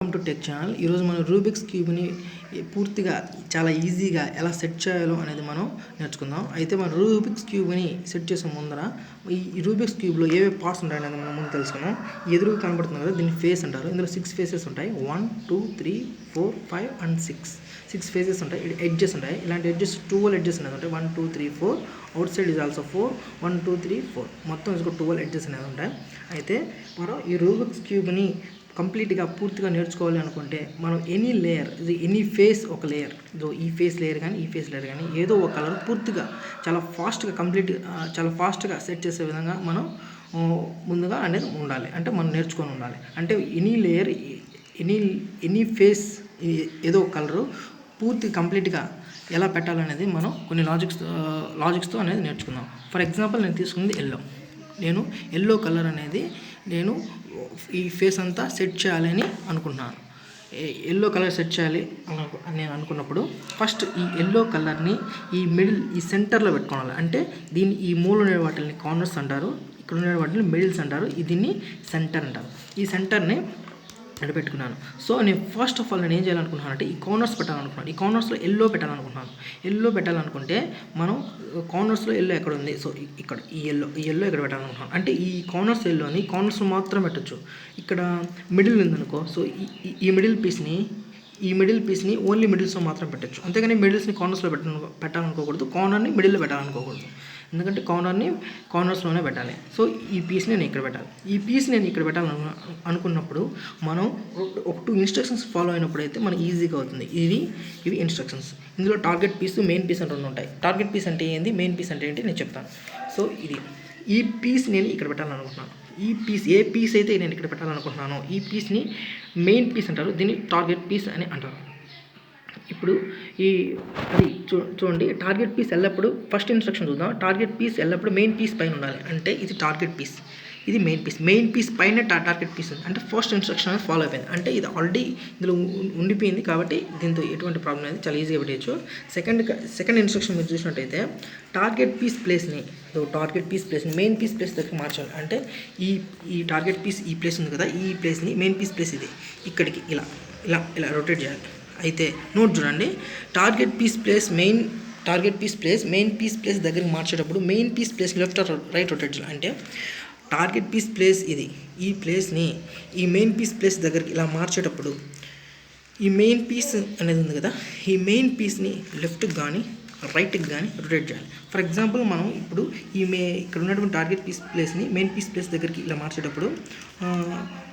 Welcome to tech channel. ఈరోజు మనం Rubik's క్యూబ్ని పూర్తిగా చాలా ఈజీగా ఎలా సెట్ చేయాలో అనేది మనం నేర్చుకుందాం. అయితే మనం రూబిక్స్ క్యూబ్ని సెట్ చేసే ముందర ఈ రూబిక్స్ క్యూబ్లో ఏవే పార్ట్స్ ఉంటాయి అనేది మనం ముందు తెలుసుకుందాం. ఎదురుగా కనబడుతుంది కదా, దీన్ని ఫేస్ అంటారు. ఇందులో 6 ఫేసెస్ ఉంటాయి. 1 2 3 4 5 అండ్ 6 ఫేసెస్ ఉంటాయి. ఎడ్జెస్ ఉంటాయి. ఇలాంటి ఎడ్జెస్ 12 ఎడ్జెస్ అనేది ఉంటాయి. 1 2 3 4 అవుట్ సైడ్ ఈజ్ ఆల్సో 4 1 2 3 4 మొత్తం 12 ఎడ్జెస్ అనేది ఉంటాయి. అయితే మనం ఈ రూబిక్స్ క్యూబ్ని కంప్లీట్గా పూర్తిగా నేర్చుకోవాలి అనుకుంటే మనం ఎనీ లేయర్, ఎనీ ఫేస్ ఒక లేయర్, ఈ ఫేస్ లేయర్ కానీ ఈ ఫేస్ లేయర్ కానీ ఏదో ఒక కలర్ పూర్తిగా చాలా ఫాస్ట్గా సెట్ చేసే విధంగా మనం ముందుగా అనేది ఉండాలి. అంటే మనం నేర్చుకొని ఉండాలి. అంటే ఎనీ లేయర్, ఎనీ ఫేస్ ఏదో ఒక కలరు పూర్తి కంప్లీట్గా ఎలా పెట్టాలనేది మనం కొన్ని లాజిక్స్తో అనేది నేర్చుకుందాం. ఫర్ ఎగ్జాంపుల్ నేను తీసుకుంది ఎల్లో కలర్ అనేది నేను ఈ ఫేస్ అంతా సెట్ చేయాలని అనుకుంటున్నాను. ఎల్లో కలర్ సెట్ చేయాలి అని నేను అనుకున్నప్పుడు ఫస్ట్ ఈ ఎల్లో కలర్ని ఈ సెంటర్లో పెట్టుకోవాలి. అంటే దీన్ని ఈ మూల ఉండే వాటిని కార్నర్స్ అంటారు, ఇక్కడ ఉండే వాటిని మిడిల్స్ అంటారు, దీన్ని సెంటర్ అంటారు. ఈ సెంటర్ని ఇక్కడ పెట్టుకున్నాను. సో నేను ఫస్ట్ ఆఫ్ ఆల్ నేను ఏం చేయాలనుకుంటున్నాను అంటే ఈ కార్నర్స్ పెట్టాలనుకుంటున్నాను. ఈ కార్నర్స్లో ఎల్లో పెట్టాలనుకుంటే మనం కార్నర్స్లో ఎల్లో ఎక్కడ ఉంది? సో ఇక్కడ ఈ ఎల్లో ఇక్కడ పెట్టాలనుకుంటున్నాను. అంటే ఈ కార్నర్స్ ఎల్లోని కార్నర్స్ మాత్రం పెట్టచ్చు. ఇక్కడ మిడిల్ ఉందనుకో, సో ఈ మిడిల్ పీస్ని ఓన్లీ మిడిల్స్లో మాత్రం పెట్టచ్చు. అంతేగాని మిడిల్స్ని కార్నర్స్లో పెట్టాలనుకోకూడదు, కార్నర్ని మిడిల్లో పెట్టాలనుకోకూడదు. ఎందుకంటే కార్నర్స్లోనే పెట్టాలి. సో ఈ పీస్ని నేను ఇక్కడ పెట్టాలి. ఈ పీస్ నేను ఇక్కడ అనుకున్నప్పుడు మనం ఒక 2 ఇన్స్ట్రక్షన్స్ ఫాలో అయినప్పుడు అయితే మనకి ఈజీగా అవుతుంది. ఇవి ఇన్స్ట్రక్షన్స్. ఇందులో టార్గెట్ పీస్, మెయిన్ పీస్ అని 2 ఉంటాయి. టార్గెట్ పీస్ అంటే ఏంది, మెయిన్ పీస్ అంటే ఏంటి నేను చెప్తాను. సో ఈ పీస్ నేను ఇక్కడ పెట్టాలనుకుంటున్నాను. ఏ పీస్ అయితే నేను ఇక్కడ పెట్టాలనుకుంటున్నానో ఈ పీస్ని మెయిన్ పీస్ అంటారు, దీన్ని టార్గెట్ పీస్ అని అంటారు. ఇప్పుడు చూడండి, టార్గెట్ పీస్ ఎల్లప్పుడు ఫస్ట్ ఇన్స్ట్రక్షన్ చూద్దాం. టార్గెట్ పీస్ ఎల్లప్పుడు మెయిన్ పీస్ పైన ఉండాలి. అంటే ఇది టార్గెట్ పీస్, ఇది మెయిన్ పీస్ పైన టార్గెట్ పీస్ ఉంది. అంటే ఫస్ట్ ఇన్స్ట్రక్షన్ అనేది ఫాలో అయిపోయింది. అంటే ఇది ఆల్రెడీ ఇందులో ఉండిపోయింది కాబట్టి దీంతో ఎటువంటి ప్రాబ్లం అనేది చాలా ఈజీగా పెట్టచ్చు. సెకండ్ ఇన్స్ట్రక్షన్ మీరు చూసినట్టయితే టార్గెట్ పీస్ ప్లేస్ని మెయిన్ పీస్ ప్లేస్ దగ్గర మార్చాలి. అంటే ఈ టార్గెట్ పీస్ ఈ ప్లేస్ ఉంది కదా, ఈ ప్లేస్ని మెయిన్ పీస్ ప్లేస్ ఇది ఇక్కడికి ఇలా రొటేట్ చేయాలి. అయితే నోట్ చూడండి, target piece place main piece place దగ్గరికి మార్చేటప్పుడు main piece place left or right rotate చేయాలి. అంటే టార్గెట్ పీస్ ప్లేస్ ఈ ప్లేస్ని ఈ మెయిన్ పీస్ ప్లేస్ దగ్గరికి ఇలా మార్చేటప్పుడు ఈ మెయిన్ పీస్ అనేది ఉంది కదా, ఈ మెయిన్ పీస్ని లెఫ్ట్కి కానీ రైట్కి కానీ రొటేట్ చేయాలి. ఫర్ ఎగ్జాంపుల్ మనం ఇప్పుడు ఇక్కడ ఉన్నటువంటి టార్గెట్ పీస్ ప్లేస్ని మెయిన్ పీస్ ప్లేస్ దగ్గరికి ఇలా మార్చేటప్పుడు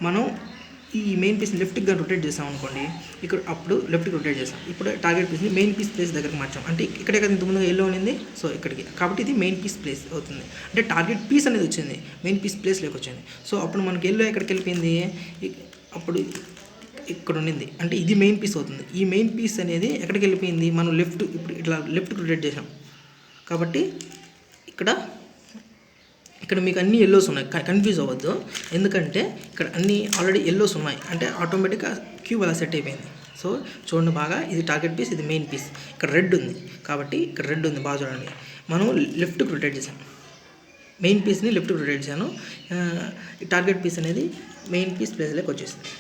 మనం ఈ మెయిన్ పీస్ని లెఫ్ట్కి కానీ రొటేట్ చేసాం అనుకోండి, ఇక్కడ అప్పుడు లెఫ్ట్కి రొటేట్ చేసాం. ఇప్పుడు టార్గెట్ పీస్ని మెయిన్ పీస్ ప్లేస్ దగ్గరికి మార్చాం. అంటే ఇక్కడే కదా ఇంతకుముందు ఎల్లో ఉంది, సో ఇక్కడికి, కాబట్టి ఇది మెయిన్ పీస్ ప్లేస్ అవుతుంది. అంటే టార్గెట్ పీస్ అనేది వచ్చింది, మెయిన్ పీస్ ప్లేస్లోకి వచ్చింది. సో అప్పుడు మనకి ఎల్లో ఎక్కడికి వెళ్ళిపోయింది, అప్పుడు ఇక్కడ ఉండింది. అంటే ఇది మెయిన్ పీస్ అవుతుంది. ఈ మెయిన్ పీస్ అనేది ఎక్కడికి వెళ్ళిపోయింది, మనం ఇప్పుడు ఇట్లా లెఫ్ట్కి రొటేట్ చేసాం కాబట్టి ఇక్కడ మీకు అన్ని ఎల్లోస్ ఉన్నాయి. కన్ఫ్యూజ్ అవ్వద్దు, ఎందుకంటే ఇక్కడ అన్ని ఆల్రెడీ ఎల్లోస్ ఉన్నాయి. అంటే ఆటోమేటిక్గా క్యూబ్ అలా సెట్ అయిపోయింది. సో చూడండి బాగా, ఇది టార్గెట్ పీస్, ఇది మెయిన్ పీస్. ఇక్కడ రెడ్ ఉంది కాబట్టి ఇక్కడ రెడ్ ఉంది, బాగా చూడండి. మనం లెఫ్ట్కి రొటేట్ చేసాం, మెయిన్ పీస్ని లెఫ్ట్కి రొటేట్ చేశాను. టార్గెట్ పీస్ అనేది మెయిన్ పీస్ ప్లేస్లోకి వచ్చేసింది.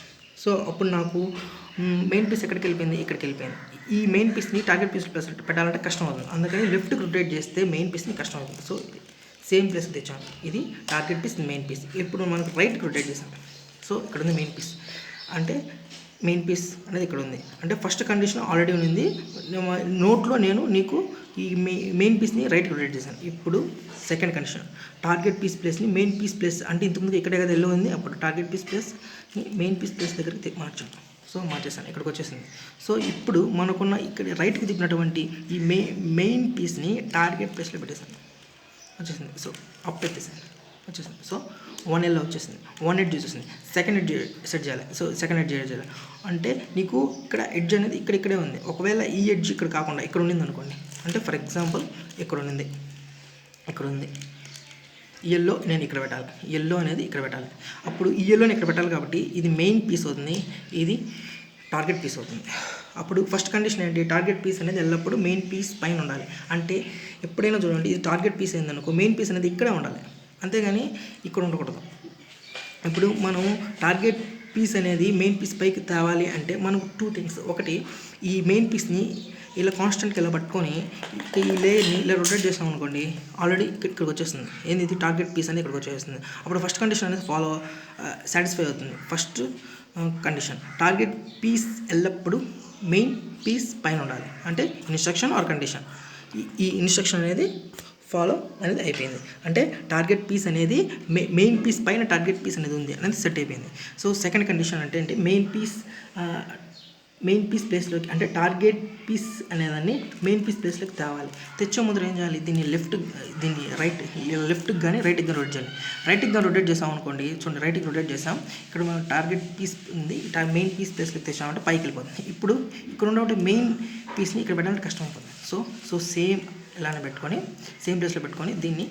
సో అప్పుడు నాకు మెయిన్ పీస్ ఎక్కడికి వెళ్ళిపోయింది, ఇక్కడికి వెళ్ళిపోయింది. ఈ మెయిన్ పీస్ని టార్గెట్ పీస్ ప్లేస్ పెట్టాలంటే కష్టం అవుతుంది. అందుకని లెఫ్ట్కి రొటేట్ చేస్తే మెయిన్ పీస్ని కష్టం అవుతుంది. సో సేమ్ ప్లేస్కి తెచ్చాను. ఇది టార్గెట్ పీస్, మెయిన్ పీస్. ఇప్పుడు మనకు రైట్కి రొటేట్ చేసాం. సో ఇక్కడ ఉంది మెయిన్ పీస్. అంటే మెయిన్ పీస్ అనేది ఇక్కడ ఉంది. అంటే ఫస్ట్ కండిషన్ ఆల్రెడీ ఉంది. నోట్లో నేను నీకు ఈ మెయిన్ పీస్ని రైట్కి రొటేట్ చేశాను. ఇప్పుడు సెకండ్ కండిషన్, టార్గెట్ పీస్ ప్లేస్ని మెయిన్ పీస్ ప్లేస్, అంటే ఇంతకుముందు ఇక్కడే కదా ఎల్లో ఉంది, అప్పుడు టార్గెట్ పీస్ ప్లేస్ని మెయిన్ పీస్ ప్లేస్ దగ్గరికి మార్చాను. సో మార్చేసాను, ఇక్కడికి వచ్చేసింది. సో ఇప్పుడు మనకున్న ఇక్కడ రైట్కి తిప్పినటువంటి ఈ మెయిన్ పీస్ని టార్గెట్ ప్లేస్లో పెట్టేశాను, వచ్చేసింది. సో అప్ పెట్టేసింది, వచ్చేసింది. సో 1 ఎల్లో వచ్చేసింది, 1 ఎడ్జ్ వచ్చేసింది. సెకండ్ ఎడ్జ్ సెట్ చేయాలి. సో సెకండ్ ఎడ్జ్ చేయాలి. అంటే నీకు ఇక్కడ ఎడ్జ్ అనేది ఇక్కడే ఉంది. ఒకవేళ ఈ ఎడ్జ్ ఇక్కడ కాకుండా ఇక్కడ ఉండింది అనుకోండి, అంటే ఫర్ ఎగ్జాంపుల్ ఇక్కడ ఉంది ఎల్లో, నేను ఇక్కడ పెట్టాలి, ఎల్లో అనేది ఇక్కడ పెట్టాలి. అప్పుడు ఈ ఎల్లోని ఇక్కడ పెట్టాలి కాబట్టి ఇది మెయిన్ పీస్ అవుతుంది, ఇది టార్గెట్ పీస్ అవుతుంది. అప్పుడు ఫస్ట్ కండిషన్ ఏంటి, టార్గెట్ పీస్ అనేది ఎల్లప్పుడూ మెయిన్ పీస్ పైన ఉండాలి. అంటే ఎప్పుడైనా చూడండి, ఇది టార్గెట్ పీస్ ఏందనుకో, మెయిన్ పీస్ అనేది ఇక్కడే ఉండాలి, అంతేగాని ఇక్కడ ఉండకూడదు. ఇప్పుడు మనం టార్గెట్ పీస్ అనేది మెయిన్ పీస్ పైకి తేవాలి అంటే మనం 2 థింగ్స్. ఒకటి, ఈ మెయిన్ పీస్ని ఇలా కాన్స్టెంట్గా ఇలా పట్టుకొని ఈ లేయర్ని ఇలా రొటేట్ చేసాం అనుకోండి, ఆల్రెడీ ఇక్కడికి వచ్చేస్తుంది. ఏంది ఇది టార్గెట్ పీస్ అనేది ఇక్కడికి వచ్చేస్తుంది. అప్పుడు ఫస్ట్ కండిషన్ అనేది సాటిస్ఫై అవుతుంది. ఫస్ట్ కండిషన్, టార్గెట్ పీస్ ఎల్లప్పుడూ మెయిన్ పీస్ పైన ఉండాలి. అంటే ఇన్స్ట్రక్షన్ ఆర్ కండిషన్. ఈ ఇన్స్ట్రక్షన్ అనేది ఫాలో అనేది అయిపోయింది. అంటే టార్గెట్ పీస్ అనేది మెయిన్ పీస్ పైన టార్గెట్ పీస్ అనేది ఉంది అనేది సెట్ అయిపోయింది. సో సెకండ్ కండిషన్ అంటే మెయిన్ పీస్ ప్లేస్లోకి, అంటే టార్గెట్ పీస్ అనేదాన్ని మెయిన్ పీస్ ప్లేస్లోకి తేవాలి. తెచ్చే ముందర ఏం చేయాలి, దీన్ని లెఫ్ట్కి కానీ రైట్కి కానీ రొటేట్ చేయాలి. రైట్కి కానీ రొటేట్ చేసాం అనుకోండి, చూడండి రైట్కి రొటేట్ చేసాం, ఇక్కడ మనం టార్గెట్ పీస్ ఉంది, మెయిన్ పీస్ ప్లేస్లోకి తెచ్చామంటే పైకి వెళ్ళిపోతుంది. ఇప్పుడు ఇక్కడ ఉన్నటువంటి మెయిన్ పీస్ని ఇక్కడ పెట్టాలంటే కష్టం అయిపోతుంది. సో సేమ్ ఇలానే పెట్టుకొని, సేమ్ ప్లేస్లో పెట్టుకొని దీన్ని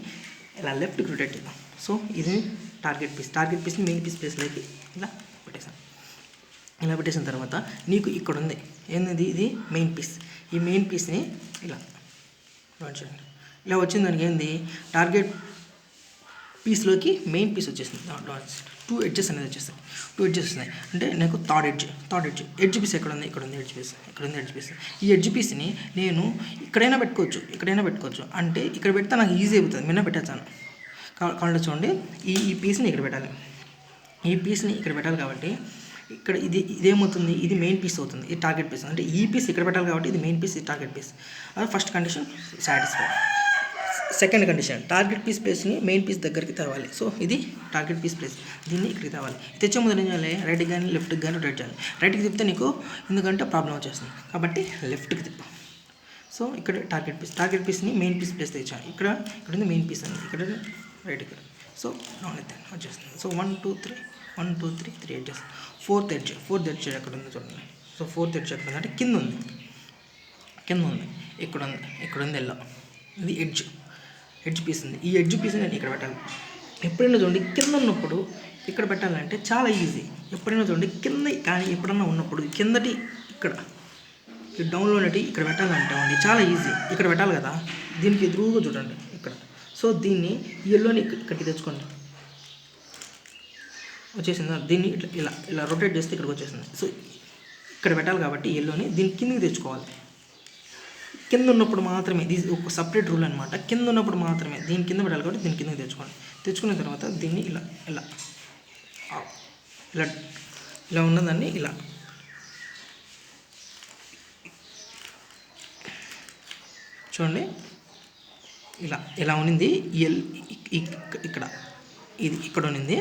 ఇలా లెఫ్ట్కి రొటేట్ చేద్దాం. సో ఇది టార్గెట్ పీస్ని మెయిన్ పీస్ ప్లేస్లోకి ఇలా పెట్టేసాం. ఇలా పెట్టేసిన తర్వాత నీకు ఇక్కడ ఉంది ఏంది, ఇది మెయిన్ పీస్. ఈ మెయిన్ పీస్ని ఇలా చూడండి, ఇలా వచ్చిన దానికి ఏంది, టార్గెట్ పీస్లోకి మెయిన్ పీస్ వచ్చేసింది. 2 ఎడ్జెస్ అనేది వచ్చేస్తాయి. 2 ఎడ్జెస్ వస్తున్నాయి అంటే నాకు థర్డ్ ఎడ్జ్ పీస్ ఎక్కడ ఉంది, ఇక్కడ ఉంది ఎడ్జ్ పీస్. ఈ ఎడ్జ్ పీస్ని నేను ఇక్కడైనా పెట్టుకోవచ్చు. అంటే ఇక్కడ పెడితే నాకు ఈజీ అవుతుంది, మిన్న పెట్టేస్తాను. కావాలంటే చూడండి, ఈ పీస్ని ఇక్కడ పెట్టాలి. ఈ పీస్ని ఇక్కడ పెట్టాలి కాబట్టి ఇక్కడ ఇదేమవుతుంది, ఇది మెయిన్ పీస్ అవుతుంది, ఇది టార్గెట్ పీస్. అంటే ఈ పీస్ ఇక్కడ పెట్టాలి కాబట్టి ఇది మెయిన్ పీస్, ఇది టార్గెట్ పీస్. అది first condition satisfy. Second condition, target piece ప్లేస్ని మెయిన్ పీస్ దగ్గరికి తేవాలి. సో ఇది టార్గెట్ పీస్ ప్లేస్, దీన్ని ఇక్కడికి తేవాలి. తెచ్చే ముందు ఏం చేయాలి, రైట్కి కానీ లెఫ్ట్కి కానీ రొటేట్ చేయాలి. రైట్కి తిప్పితే నీకు ఎందుకంటే ప్రాబ్లం వచ్చేస్తుంది కాబట్టి లెఫ్ట్కి తిప్పాం. సో ఇక్కడ టార్గెట్ పీస్ని మెయిన్ పీస్ ప్లేస్ తెచ్చాను. ఇక్కడ ఉంది మెయిన్ పీస్ అని, ఇక్కడ రైట్ ఇక్కడ. సో డౌన్ అయితే వచ్చేస్తుంది. So 1 2 3 3 edges. ఫోర్త్ ఎడ్జ్ ఎక్కడ ఉంది చూడండి. సో ఫోర్త్ ఎడ్జ్ ఎక్కడ ఉంది అంటే కింద ఉంది, ఇక్కడ ఉంది ఎల్లో. ఇది ఎడ్జ్ పీస్ ఉంది. ఈ ఎడ్జ్ పీస్ నేను ఇక్కడ పెట్టాలి. ఎప్పుడైనా చూడండి కింద ఉన్నప్పుడు ఇక్కడ పెట్టాలంటే చాలా ఈజీ. ఎప్పుడైనా చూడండి కింద కానీ ఎప్పుడన్నా ఉన్నప్పుడు కిందటి ఇక్కడ ఈ డౌన్లో ఉన్నటి ఇక్కడ పెట్టాలంటే అండి చాలా ఈజీ. ఇక్కడ పెట్టాలి కదా, దీనికి ఎదురుగా చూడండి ఇక్కడ. సో దీన్ని ఈ ఎల్లోని ఇక్కడికి తెచ్చుకోండి, వచ్చేసిందా. దీన్ని ఇలా రొటేట్ చేస్తే ఇక్కడికి వచ్చేసింది. సో ఇక్కడ పెట్టాలి కాబట్టి ఎల్లోని దీన్ని కిందకి తెచ్చుకోవాలి. కింద ఉన్నప్పుడు మాత్రమే, ఇది ఒక సపరేట్ రూల్ అనమాట. కింద ఉన్నప్పుడు మాత్రమే దీని కింద పెట్టాలి కాబట్టి దీని కిందకి తెచ్చుకోండి. తెచ్చుకున్న తర్వాత దీన్ని ఇలా ఉన్నదాన్ని ఇలా చూడండి, ఇలా ఉన్నింది. ఇక్కడ ఉన్నింది,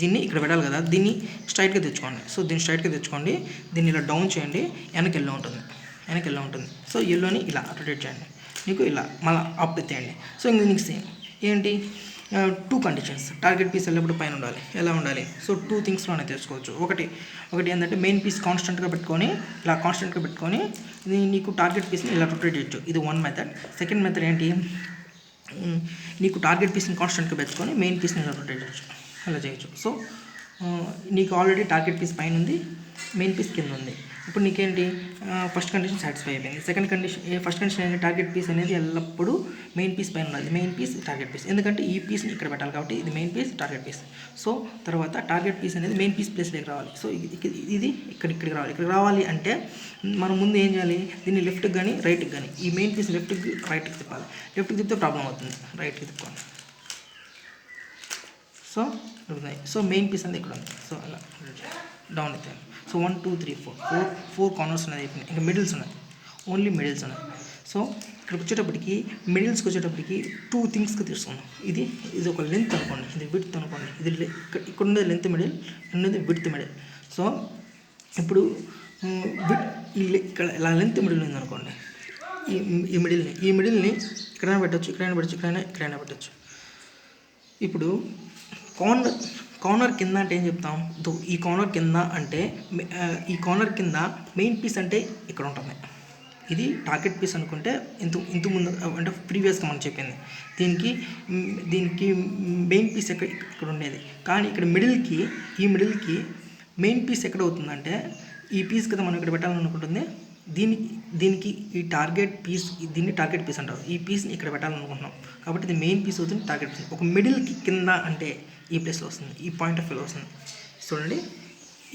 దీన్ని ఇక్కడ పెట్టాలి కదా, దీన్ని స్ట్రైట్గా తెచ్చుకోండి. సో దీన్ని స్ట్రైట్గా తెచ్చుకోండి, దీన్ని ఇలా డౌన్ చేయండి, వెనక్కి ఎల్లో ఉంటుంది. సో ఎల్లోని ఇలా రొటేట్ చేయండి, నీకు ఇలా మళ్ళీ అప్ ఎత్తేయండి. సో ఇంక నీకు సేమ్ ఏంటి, 2 కండిషన్స్. టార్గెట్ పీస్ ఎల్లప్పుడు పైన ఉండాలి. ఎలా ఉండాలి, సో 2 థింగ్స్లోనే తెచ్చుకోవచ్చు. ఒకటి ఏంటంటే మెయిన్ పీస్ కాన్స్టెంట్గా పెట్టుకొని నీకు టార్గెట్ పీస్ని ఇలా రొటేట్ చేయొచ్చు. ఇది 1 మెథడ్. సెకండ్ మెథడ్ ఏంటి, నీకు టార్గెట్ పీస్ని కాన్స్టెంట్గా పెట్టుకొని మెయిన్ పీస్ని ఇలా రొటేట్ చేయొచ్చు, అలా చేయొచ్చు. సో నీకు ఆల్రెడీ టార్గెట్ పీస్ పైన ఉంది, మెయిన్ పీస్ కింద ఉంది. ఇప్పుడు నీకేంటి, ఫస్ట్ కండిషన్ సాటిస్ఫై అయిపోయింది. ఫస్ట్ కండిషన్ ఏంటి, టార్గెట్ పీస్ అనేది ఎల్లప్పుడూ మెయిన్ పీస్ పైన ఉండాలి. మెయిన్ పీస్ టార్గెట్ పీస్, ఎందుకంటే ఈ పీస్ని ఇక్కడ పెట్టాలి కాబట్టి ఇది main piece target piece. So తర్వాత టార్గెట్ పీస్ అనేది మెయిన్ పీస్ ప్లేస్లోకి రావాలి. సో ఇది ఇక్కడికి రావాలి. ఇక్కడికి రావాలి అంటే మనం ముందు ఏం చేయాలి, దీన్ని లెఫ్ట్కి కానీ రైట్కి కానీ, ఈ మెయిన్ పీస్ రైట్కి తిప్పాలి. లెఫ్ట్కి తిప్పితే ప్రాబ్లం అవుతుంది, రైట్కి తిప్పుకోండి. సో మెయిన్ పీస్ అనేది ఇక్కడ ఉంది. సో అలా డౌన్ అయితే. సో 1 2 3 4 కార్నర్స్ అనేది అయిపోయింది. ఇంకా మిడిల్స్ ఉన్నాయి, ఓన్లీ మిడిల్స్ ఉన్నాయి. సో ఇక్కడికి వచ్చేటప్పటికి మిడిల్స్కి 2 థింగ్స్కి తీసుకున్నాం. ఇది ఒక లెంత్ అనుకోండి, ఇది విడ్త్ అనుకోండి. ఇది ఇక్కడ ఉండేది లెంత్ మిడిల్, ఉన్నది విడ్త్ మిడిల్. సో ఇప్పుడు ఇక్కడ ఇలా లెంత్ మిడిల్ ఉంది అనుకోండి, ఈ మిడిల్ని ఇక్కడైనా పెట్టచ్చు, ఇక్కడైనా పెట్టచ్చు. ఇప్పుడు కార్నర్ కింద అంటే ఏం చెప్తాం, ఈ కార్నర్ కింద అంటే ఈ కార్నర్ కింద మెయిన్ పీస్ అంటే ఇక్కడ ఉంటుంది. ఇది టార్గెట్ పీస్ అనుకుంటే ఇంత ముందు అంటే ప్రీవియస్గా మనం చెప్పింది. దీనికి మెయిన్ పీస్ ఇక్కడ ఉండేది, కానీ ఇక్కడ ఈ మిడిల్కి మెయిన్ పీస్ ఎక్కడ అవుతుందంటే ఈ పీస్ కదా మనం ఇక్కడ పెట్టాలనుకుంటుంది. దీనికి ఈ టార్గెట్ పీస్, దీన్ని టార్గెట్ పీస్ అంటారు. ఈ పీస్ని ఇక్కడ పెట్టాలనుకుంటున్నాం కాబట్టి ఇది మెయిన్ పీస్ అవుతుంది, టార్గెట్ పీస్. ఒక మిడిల్కి కింద అంటే ఈ ప్లేస్లో వస్తుంది, ఈ పాయింట్ ఆఫ్ వ్యూలో వస్తుంది. చూడండి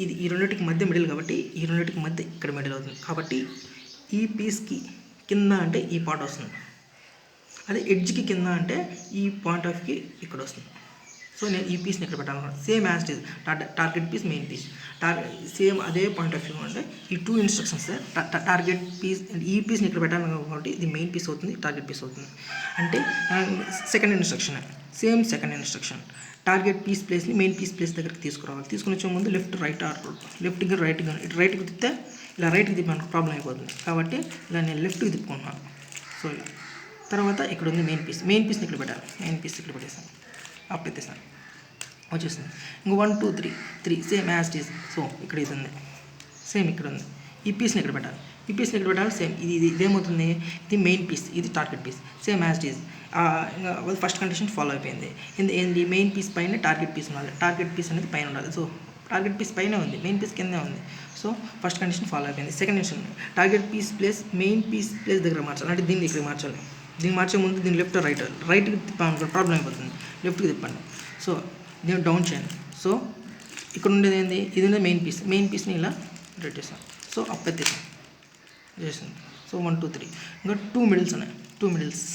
ఇది ఈ రెండింటికి మధ్య మిడిల్ కాబట్టి ఈ రెండింటికి మధ్య ఇక్కడ మిడిల్ అవుతుంది కాబట్టి ఈ పీస్కి కింద అంటే ఈ పార్ట్ వస్తుంది, అదే ఎడ్జ్కి కింద అంటే ఈ పాయింట్ ఆఫ్కి ఇక్కడ వస్తుంది. సో నేను ఈ పీస్ని ఇక్కడ పెట్టాలనుకున్నాను. Same as it is target piece main piece same అదే పాయింట్ ఆఫ్ వ్యూ అంటే ఈ 2 ఇన్స్ట్రక్షన్స్ టార్గెట్ పీస్ ఈ పీస్ని ఇక్కడ పెట్టాలనుకున్నాను కాబట్టి ఇది మెయిన్ పీస్ అవుతుంది, టార్గెట్ పీస్ అవుతుంది. అంటే second instruction same second instruction target piece ప్లేస్ని మెయిన్ పీస్ ప్లేస్ దగ్గరికి తీసుకురావాలి. తీసుకుని వచ్చే ముందు లెఫ్ట్ రైట్ ఆర్ లెఫ్ట్కి రైట్కి ఇటు రైట్కి తిప్పితే ఇలా రైట్కి తిప్పాను ప్రాబ్లం అయిపోతుంది కాబట్టి ఇలా నేను లెఫ్ట్కి తిప్పుకుంటున్నాను. సో ఇలా తర్వాత ఇక్కడ ఉంది మెయిన్ పీస్ని ఇక్కడ పెట్టాలి. మెయిన్ పీస్ ఇక్కడ పెట్టేసాను, అప్ ఎత్తేసాను, వచ్చేసింది. ఇంకో 1 2 3 same as it is. So ఇక్కడ ఇది ఉంది, సేమ్ ఇక్కడ ఉంది. ఈ పీస్ని ఇక్కడ పెట్టాలి, ఈ పీస్ని ఇక్కడ పెట్టాలి. సేమ్ ఇదేమవుతుంది, ఇది మెయిన్ పీస్, ఇది target piece, same as it is. ఇంకా ఫస్ట్ కండిషన్ ఫాలో అయిపోయింది. ఏంది మెయిన్ పీస్ పైన టార్గెట్ పీస్ ఉండాలి, టార్గెట్ పీస్ అనేది పైన ఉండాలి. సో టార్గెట్ పీస్ పైన ఉంది, మెయిన్ పీస్ కిందే ఉంది. సో ఫస్ట్ కండిషన్ ఫాలో అయిపోయింది. Second condition target piece place main piece place దగ్గర మార్చాలి, అంటే దీన్ని ఇక్కడ మార్చాలి. దీన్ని మార్చే ముందు దీన్ని రైట్కి తిప్పాను ప్రాబ్లం అయిపోతుంది, లెఫ్ట్కి తిప్పండి. సో దీన్ని డౌన్ చేయండి. సో ఇక్కడ ఉండేది ఏంది, ఇది ఉంది మెయిన్ పీస్ని ఇలా రెడ్ చేసాను. సో అప్ ఎత్తేసాను చేసాను. సో 1 2 3 ఇంకా 2 మిడిల్స్ ఉన్నాయి, 2 మిడిల్స్.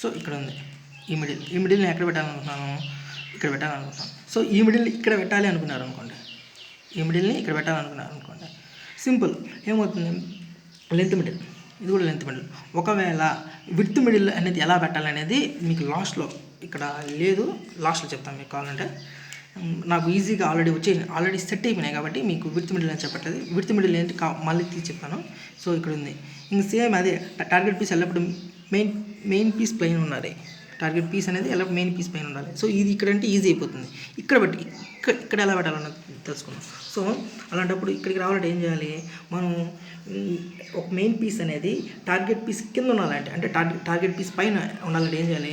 సో ఇక్కడ ఉంది ఈ మిడిల్ని ఎక్కడ పెట్టాలనుకుంటున్నాను, ఇక్కడ పెట్టాలనుకుంటున్నాను. సో ఈ మిడిల్ని ఇక్కడ పెట్టాలి అనుకున్నారు అనుకోండి, ఈ మిడిల్ని ఇక్కడ పెట్టాలనుకున్నారు అనుకోండి, సింపుల్ ఏమవుతుంది, లెంత్ మిడిల్, ఇది కూడా లెంత్ మిడిల్. ఒకవేళ విడ్త్ మిడిల్ అనేది ఎలా పెట్టాలనేది మీకు లాస్ట్లో ఇక్కడ లేదు, లాస్ట్లో చెప్తాను మీకు కావాలంటే. నాకు ఈజీగా ఆల్రెడీ సెట్ అయిపోయినాయి కాబట్టి మీకు విడ్త్ మిడిల్ అని చెప్పట్లేదు. విడ్త్ మిడిల్ ఏంటి మళ్ళీ తీసి చెప్తాను. సో ఇక్కడ ఉంది ఇంక సేమ్ అదే టార్గెట్ పీస్ ఎల్లప్పుడు మెయిన్ పీస్ పైన ఉండాలి, టార్గెట్ పీస్ అనేది ఎలా మెయిన్ పీస్ పైన ఉండాలి. సో ఇది ఇక్కడ అంటే ఈజీ అయిపోతుంది. ఇక్కడ ఎలా పెట్టాలన్నది తెలుసుకుందాం. సో అలాంటప్పుడు ఇక్కడికి రావాలంటే ఏం చేయాలి, మనం ఒక మెయిన్ పీస్ అనేది టార్గెట్ పీస్ కింద ఉండాలంటే, అంటే టార్గెట్ పీస్ పైన ఉండాలంటే ఏం చేయాలి,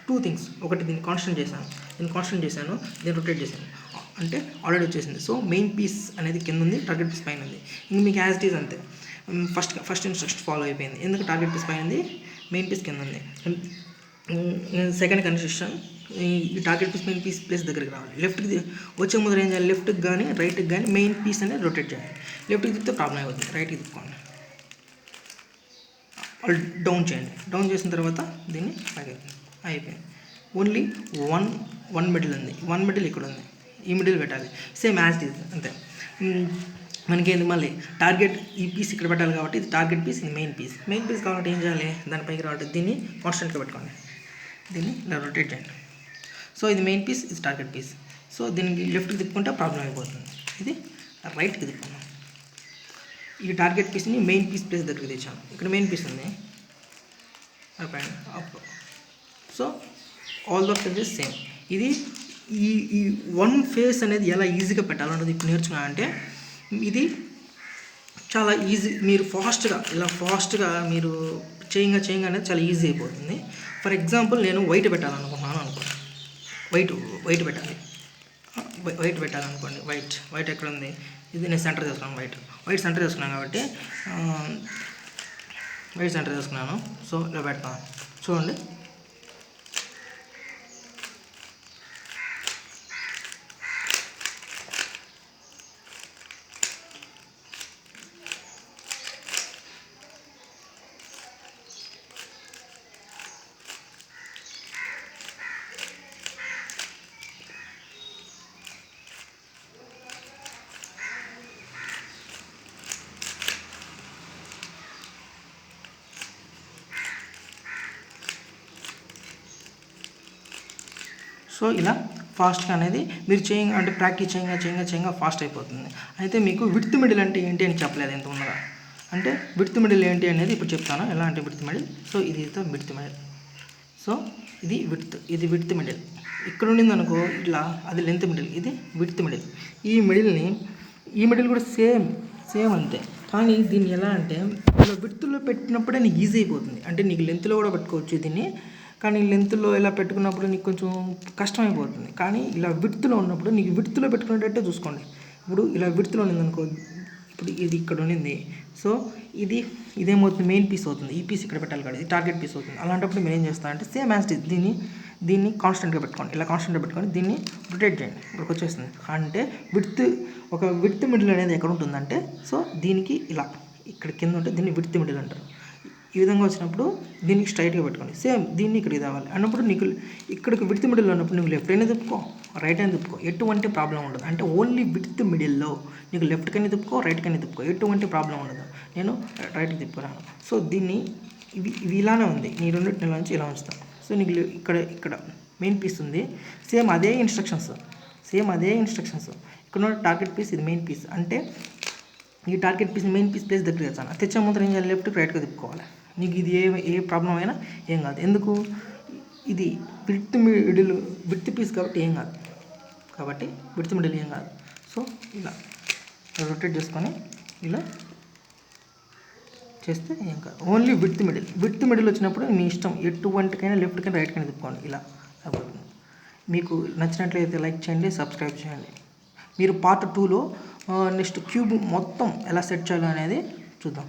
2 థింగ్స్. ఒకటి దీన్ని కాన్స్టెంట్ చేశాను, దీన్ని రొటేట్ చేశాను, అంటే ఆల్రెడీ వచ్చేసింది. సో మెయిన్ పీస్ అనేది కింద ఉంది, టార్గెట్ పీస్ పైన ఉంది. ఇంక మీకు యాజ్ ఇట్ ఈజ్ అంతే, ఫస్ట్ ఇన్స్ట్రక్షన్ ఫాలో అయిపోయింది. ఎందుకు టార్గెట్ పీస్ పైన ఉంది, మెయిన్ పీస్ కింద ఉంది. సెకండ్ కన్స్ట్రక్షన్ ఈ target piece main piece place దగ్గరికి రావాలి. లెఫ్ట్కి వచ్చే ముందు ఏం చేయాలి, లెఫ్ట్కి కానీ రైట్కి కానీ మెయిన్ పీస్ అనేది రొటేట్ చేయాలి. లెఫ్ట్కి తిప్పితే ప్రాబ్లం అయిపోతుంది, రైట్కి తిప్పుకోండి, డౌన్ చేయండి. డౌన్ చేసిన తర్వాత దీన్ని అయిపోయింది. ఓన్లీ వన్ మిడిల్ ఉంది, 1 మిడిల్ ఇక్కడ ఉంది, ఈ మిడిల్ పెట్టాలి. సేమ్ యాజ్ ఇట్ ఈజ్ అంతే. మనకేంది మళ్ళీ టార్గెట్ ఈ పీస్ ఇక్కడ పెట్టాలి కాబట్టి ఇది టార్గెట్ పీస్, ఇది మెయిన్ పీస్ కాబట్టి ఏం చేయాలి, దానిపైకి రావాలి. దీన్ని కాన్స్టెంట్గా పెట్టుకోండి, దీన్ని ఇలా రొటేట్ చేయండి. సో ఇది మెయిన్ పీస్, ఇది టార్గెట్ పీస్. సో దీనికి లెఫ్ట్కి తిప్పుకుంటే ప్రాబ్లం అయిపోతుంది, ఇది రైట్కి తిప్పుకున్నాం. ఈ టార్గెట్ పీస్ని మెయిన్ పీస్ ప్లేస్ దగ్గరికి తెచ్చాను. ఇక్కడ మెయిన్ పీస్ ఉంది, up and up. So all the phases same. ఇది ఈ 1 ఫేస్ అనేది ఎలా ఈజీగా పెట్టాలన్నది ఇప్పుడు నేర్చుకున్నానంటే ఇది చాలా ఈజీ. మీరు ఫాస్ట్గా మీరు చేయంగా అనేది చాలా ఈజీ అయిపోతుంది. ఫర్ ఎగ్జాంపుల్ నేను వైట్ పెట్టాలనుకుంటున్నాను అనుకోండి, వైట్ పెట్టాలనుకోండి. వైట్ ఎక్కడ ఉంది, ఇది నేను సెంటర్ చేసుకున్నాను, వైట్ సెంటర్ చేసుకున్నాను కాబట్టి వైట్ సెంటర్ చేసుకున్నాను. సో ఇలా పెడతాను చూడండి. సో ఇలా ఫాస్ట్గా అనేది మీరు అంటే ప్రాక్టీస్ చేయంగా ఫాస్ట్ అయిపోతుంది. అయితే మీకు విడ్త్ మిడిల్ అంటే ఏంటి అని చెప్పలేదు ఎంత ఉన్నదా, అంటే విడ్త్ మిడిల్ ఏంటి అనేది ఇప్పుడు చెప్తాను. ఎలా అంటే విడ్త్ మిడిల్, సో ఇది విడ్త్ మిడిల్. సో ఇది విడ్త్ మిడిల్. ఇక్కడ ఉండింది అనుకో ఇట్లా, అది లెంత్ మిడిల్, ఇది విడ్త్ మిడిల్. ఈ మిడిల్ కూడా సేమ్ అంతే. కానీ దీన్ని ఎలా అంటే ఇలా విడ్త్లో పెట్టినప్పుడే నీకు ఈజీ అయిపోతుంది. అంటే నీకు లెంత్లో కూడా పెట్టుకోవచ్చు దీన్ని, కానీ లెంత్లో ఇలా పెట్టుకున్నప్పుడు నీకు కొంచెం కష్టమైపోతుంది. కానీ ఇలా విడ్త్లో ఉన్నప్పుడు నీకు విడ్త్లో పెట్టుకునేటట్టే చూసుకోండి. ఇప్పుడు ఇలా విడ్త్లో ఉండిందనుకో, ఇప్పుడు ఇది ఇక్కడ ఉండింది. సో ఇదేమవుతుంది, మెయిన్ పీస్ అవుతుంది. ఈ పీస్ ఇక్కడ పెట్టాలి కదా, ఇది టార్గెట్ పీస్ అవుతుంది. అలాంటప్పుడు మేము ఏం చేస్తామంటే సేమ్ యాజ్ ఇట్, దీన్ని కాన్స్టెంట్గా పెట్టుకోండి, ఇలా కాన్స్టెంట్గా పెట్టుకొని దీన్ని రొటేట్ చేయండి. ఇక్కడికి వచ్చేస్తుంది. అంటే విడ్త్ మిడిల్ అనేది ఎక్కడ ఉంటుందంటే, సో దీనికి ఇలా ఇక్కడ కింద ఉంటే దీన్ని విడ్త్ మిడిల్ అంటారు. ఈ విధంగా వచ్చినప్పుడు దీనికి స్ట్రైట్గా పెట్టుకోండి. సేమ్ దీన్ని ఇక్కడికి తేవాలి అన్నప్పుడు నీకు ఇక్కడికి విడ్త్ మిడిల్లో ఉన్నప్పుడు నీకు లెఫ్ట్ హ్యాండ్ తిప్పుకో, రైట్ హ్యాండ్ తిప్పుకో, ఎటువంటి ప్రాబ్లం ఉండదు. అంటే ఓన్లీ విడ్త్ మిడిల్లో నీకు లెఫ్ట్ కని తిప్పుకో, రైట్ కని తిప్పుకో, ఎటువంటి ప్రాబ్లం ఉండదు. నేను రైట్కి తిప్పుకున్నాను. సో దీన్ని ఇవి ఇలానే ఉంది. నీ రెండింటి నుంచి ఇలా ఉంచుతాను. సో నీకు ఇక్కడ మెయిన్ పీస్ ఉంది. సేమ్ అదే ఇన్స్ట్రక్షన్స్ ఇక్కడ ఉన్న టార్గెట్ పీస్, ఇది మెయిన్ పీస్. అంటే ఈ target piece main piece place దగ్గర తెచ్చాను. తెచ్చే ముందు ఏం చేయాలి, లెఫ్ట్కి రైట్గా తిప్పుకోవాలి. నీకు ఇది ఏ ప్రాబ్లం అయినా ఏం కాదు. ఎందుకు, ఇది విడ్త్ పీస్ కాబట్టి ఏం కాదు. విడ్త్ మిడిల్ ఏం కాదు. సో ఇలా రొటేట్ చేసుకొని ఇలా చేస్తే ఏం కాదు. ఓన్లీ విడ్త్ మిడిల్ వచ్చినప్పుడు మీ ఇష్టం, ఎటువంటికైనా లెఫ్ట్కైనా రైట్కైనా తిప్పుకోండి. ఇలా మీకు నచ్చినట్లయితే లైక్ చేయండి, సబ్స్క్రైబ్ చేయండి. మీరు పార్ట్ 2లో నెక్స్ట్ క్యూబ్ మొత్తం ఎలా సెట్ చేయాలో అనేది చూద్దాం.